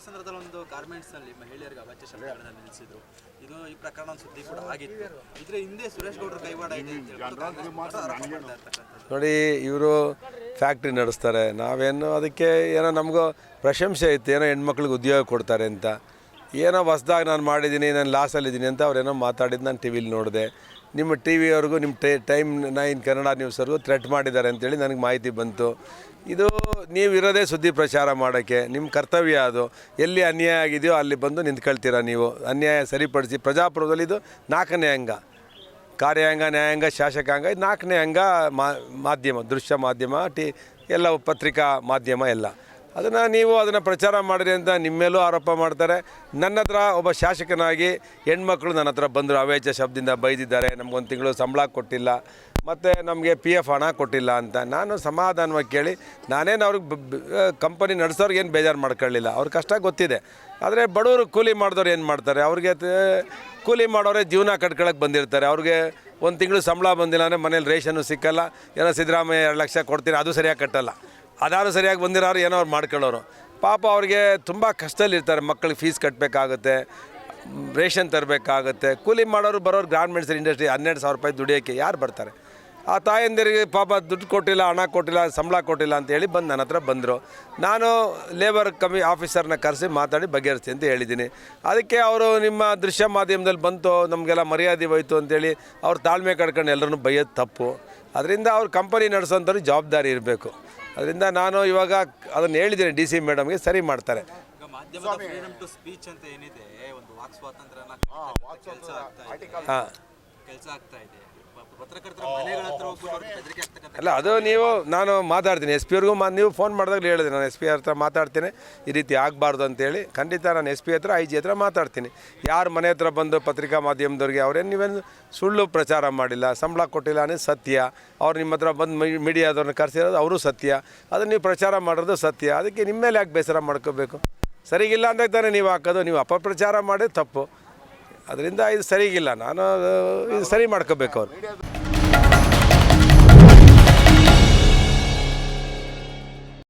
ಸಂದರ್ಭದಲ್ಲಿ ಒಂದು ಗಾರ್ಮೆಂಟ್ಸ್ನಲ್ಲಿ ಮಹಿಳೆಯರಿಗೆ ಅವಾಚ್ಯ ಶಬ್ದಗಳನ್ನು ನಿಲ್ಲಿಸಿದ್ರು. ಇದು ಈ ಪ್ರಕರಣ ಒಂದು ಸುದ್ದಿ ಕೂಡ ಆಗಿತ್ತು. ಇದ್ರ ಹಿಂದೆ ಸುರೇಶ್ ಗೌಡರ ಕೈವಾಡ ಇದೆ ಅಂತ ಹೇಳ್ಬಿಟ್ಟು ಕಾಂಗ್ರೆಸ್ ಆರೋಪ ಮಾಡ್ತಾ ಇರ್ತಕ್ಕಂಥದ್ದು. ನೋಡಿ, ಇವರು ಫ್ಯಾಕ್ಟ್ರಿ ನಡೆಸ್ತಾರೆ, ನಾವೇನು ಅದಕ್ಕೆ ಏನೋ ನಮಗೂ ಪ್ರಶಂಸೆ ಇತ್ತು, ಏನೋ ಹೆಣ್ಮಕ್ಳಿಗೆ ಉದ್ಯೋಗ ಕೊಡ್ತಾರೆ ಅಂತ. ಏನೋ ಹೊಸ್ದಾಗಿ ನಾನು ಮಾಡಿದ್ದೀನಿ, ನಾನು ಲಾಸಲ್ಲಿದ್ದೀನಿ ಅಂತ ಅವ್ರೇನೋ ಮಾತಾಡಿದ್ದು ನಾನು ಟಿ ವಿಲಿ ನೋಡಿದೆ. ನಿಮ್ಮ ಟಿ ವಿಯವ್ರಿಗೂ ನಿಮ್ಮ ಟೈಮ್ 9 ಕನ್ನಡ ನ್ಯೂಸ್ವರೆಗೂ ಥ್ರೆಟ್ ಮಾಡಿದ್ದಾರೆ ಅಂತೇಳಿ ನನಗೆ ಮಾಹಿತಿ ಬಂತು. ಇದು ನೀವಿರೋದೇ ಸುದ್ದಿ ಪ್ರಚಾರ ಮಾಡೋಕ್ಕೆ, ನಿಮ್ಮ ಕರ್ತವ್ಯ ಅದು. ಎಲ್ಲಿ ಅನ್ಯಾಯ ಆಗಿದೆಯೋ ಅಲ್ಲಿ ಬಂದು ನಿಂತ್ಕೊಳ್ತೀರ ನೀವು. ಅನ್ಯಾಯ ಸರಿಪಡಿಸಿ. ಪ್ರಜಾಪ್ರಭುತ್ವದಲ್ಲಿ ಇದು 4ನೇ ಅಂಗ. ಕಾರ್ಯಾಂಗ, ನ್ಯಾಯಾಂಗ, ಶಾಸಕಾಂಗ, ಇದು 4ನೇ ಅಂಗ. ಮಾಧ್ಯಮ, ದೃಶ್ಯ ಮಾಧ್ಯಮ, ಎಲ್ಲ ಪತ್ರಿಕಾ ಮಾಧ್ಯಮ ಎಲ್ಲ. ಅದನ್ನು ಪ್ರಚಾರ ಮಾಡಿರಿ ಅಂತ ನಿಮ್ಮ ಮೇಲೂ ಆರೋಪ ಮಾಡ್ತಾರೆ. ನನ್ನ ಹತ್ರ ಒಬ್ಬ ಶಾಸಕನಾಗಿ ಹೆಣ್ಮಕ್ಳು ನನ್ನ ಹತ್ರ ಬಂದರು, ಅವೇಚ್ಯ ಶಬ್ದದಿಂದ ಬೈದಿದ್ದಾರೆ, ನಮಗೊಂದು ತಿಂಗಳು ಸಂಬಳ ಕೊಟ್ಟಿಲ್ಲ, ಮತ್ತು ನಮಗೆ PF ಹಣ ಕೊಟ್ಟಿಲ್ಲ ಅಂತ. ನಾನು ಸಮಾಧಾನವಾಗಿ ಕೇಳಿ, ನಾನೇನು ಅವ್ರಿಗೆ ಕಂಪನಿ ನಡೆಸೋರ್ಗೆ ಏನು ಬೇಜಾರು ಮಾಡ್ಕೊಳ್ಳಿಲ್ಲ, ಅವ್ರ ಕಷ್ಟ ಗೊತ್ತಿದೆ. ಆದರೆ ಬಡವರು ಕೂಲಿ ಮಾಡಿದವ್ರು ಏನು ಮಾಡ್ತಾರೆ, ಅವ್ರಿಗೆ ಕೂಲಿ ಮಾಡೋರೇ ಜೀವನ ಕಟ್ಕೊಳಕ್ಕೆ ಬಂದಿರ್ತಾರೆ. ಅವ್ರಿಗೆ ಒಂದು ತಿಂಗಳು ಸಂಬಳ ಬಂದಿಲ್ಲ ಅಂದರೆ ಮನೇಲಿ ರೇಷನ್ನು ಸಿಕ್ಕಲ್ಲ. ಏನೋ ಸಿದ್ದರಾಮಯ್ಯ 2 ಲಕ್ಷ ಕೊಡ್ತೀನಿ, ಅದು ಸರಿಯಾಗಿ ಕಟ್ಟಲ್ಲ. ಅದಾರು ಸರಿಯಾಗಿ ಬಂದಿರೋರು ಏನೋ ಅವ್ರು ಮಾಡ್ಕೊಳ್ಳೋರು. ಪಾಪ ಅವ್ರಿಗೆ ತುಂಬ ಕಷ್ಟದಲ್ಲಿರ್ತಾರೆ. ಮಕ್ಕಳಿಗೆ ಫೀಸ್ ಕಟ್ಟಬೇಕಾಗುತ್ತೆ, ರೇಷನ್ ತರಬೇಕಾಗುತ್ತೆ. ಕೂಲಿ ಮಾಡೋರು ಬರೋರು ಗಾರ್ಮೆಂಟ್ಸ್ ಇಂಡಸ್ಟ್ರಿ 12,000 ರೂಪಾಯಿ ದುಡಿಯೋಕ್ಕೆ ಯಾರು ಬರ್ತಾರೆ? ಆ ತಾಯಂದಿರಿಗೆ ಪಾಪ ದುಡ್ಡು ಕೊಟ್ಟಿಲ್ಲ, ಹಣ ಕೊಟ್ಟಿಲ್ಲ, ಸಂಬಳ ಕೊಟ್ಟಿಲ್ಲ ಅಂತೇಳಿ ಬಂದು ನನ್ನ ಹತ್ರ ಬಂದರು. ನಾನು ಲೇಬರ್ ಆಫೀಸರ್ನ ಕರೆಸಿ ಮಾತಾಡಿ ಬಗೆಹರಿಸಿ ಅಂತ ಹೇಳಿದ್ದೀನಿ. ಅದಕ್ಕೆ ಅವರು ನಿಮ್ಮ ದೃಶ್ಯ ಮಾಧ್ಯಮದಲ್ಲಿ ಬಂತು, ನಮಗೆಲ್ಲ ಮರ್ಯಾದೆ ಹೋಯ್ತು ಅಂತೇಳಿ ಅವ್ರು ತಾಳ್ಮೆ ಕಡ್ಕೊಂಡು ಎಲ್ಲರನ್ನೂ ಬೈಯೋದು ತಪ್ಪು. ಅದರಿಂದ ಅವ್ರು ಕಂಪನಿ ನಡೆಸೋಂಥವ್ರಿಗೆ ಜವಾಬ್ದಾರಿ ಇರಬೇಕು. ಅದರಿಂದ ನಾನು ಇವಾಗ ಅದನ್ನು ಹೇಳಿದ್ದೀನಿ DC ಮೇಡಮ್ಗೆ, ಸರಿ ಮಾಡ್ತಾರೆ. ಮಾಧ್ಯಮದ ಫ್ರೀಡಮ್ ಟು ಸ್ಪೀಚ್ ಅಂತ ಏನಿದೆ, ಒಂದು ವಾಕ್ ಸ್ವಾತಂತ್ರ್ಯನ ಕೆಲಸ ಆಗ್ತಾ ಇದೆ. ಪತ್ರಕರ್ತರ ಮನೆಗಳ ಹತ್ರ ಹೋಗ್ಬಿಟ್ಟು ಬೆದರಿಕೆ ಆಗ್ತಕ್ಕಂಥ ಅಲ್ಲ, ಅದು ನಾನು ಮಾತಾಡ್ತೀನಿ SP ಅವ್ರಿಗೂ. ನೀವು ಫೋನ್ ಮಾಡಿದಾಗ ಹೇಳಿದೆ, ನಾನು SP ಹತ್ರ ಮಾತಾಡ್ತೀನಿ, ಈ ರೀತಿ ಆಗಬಾರ್ದು ಅಂತೇಳಿ. ಖಂಡಿತ ನಾನು SP ಹತ್ರ IG ಹತ್ರ ಮಾತಾಡ್ತೀನಿ. ಯಾರು ಮನೆ ಹತ್ರ ಬಂದು ಪತ್ರಿಕಾ ಮಾಧ್ಯಮದವ್ರಿಗೆ ನೀವೇನು ಸುಳ್ಳು ಪ್ರಚಾರ ಮಾಡಿಲ್ಲ, ಸಂಬಳ ಕೊಟ್ಟಿಲ್ಲ ಅನ್ನೋದು ಸತ್ಯ. ಅವ್ರು ನಿಮ್ಮ ಹತ್ರ ಬಂದು ಮೀಡಿಯಾದವ್ರನ್ನ ಕರೆಸಿರೋದು ಅವರು ಸತ್ಯ. ಅದನ್ನು ನೀವು ಪ್ರಚಾರ ಮಾಡೋದು ಸತ್ಯ. ಅದಕ್ಕೆ ನಿಮ್ಮ ಮೇಲೆ ಯಾಕೆ ಬೇಸರ ಮಾಡ್ಕೋಬೇಕು? ಸರಿಗಿಲ್ಲ ಅಂದಾಗ ತಾನೇ ನೀವು ಹಾಕೋದು. ನೀವು ಅಪಪ್ರಚಾರ ಮಾಡೋದು ತಪ್ಪು. ಅದರಿಂದ ಇದು ಸರಿಗಿಲ್ಲ. ನಾನು ಇದು ಸರಿ ಮಾಡ್ಕೋಬೇಕು ಅವ್ರು.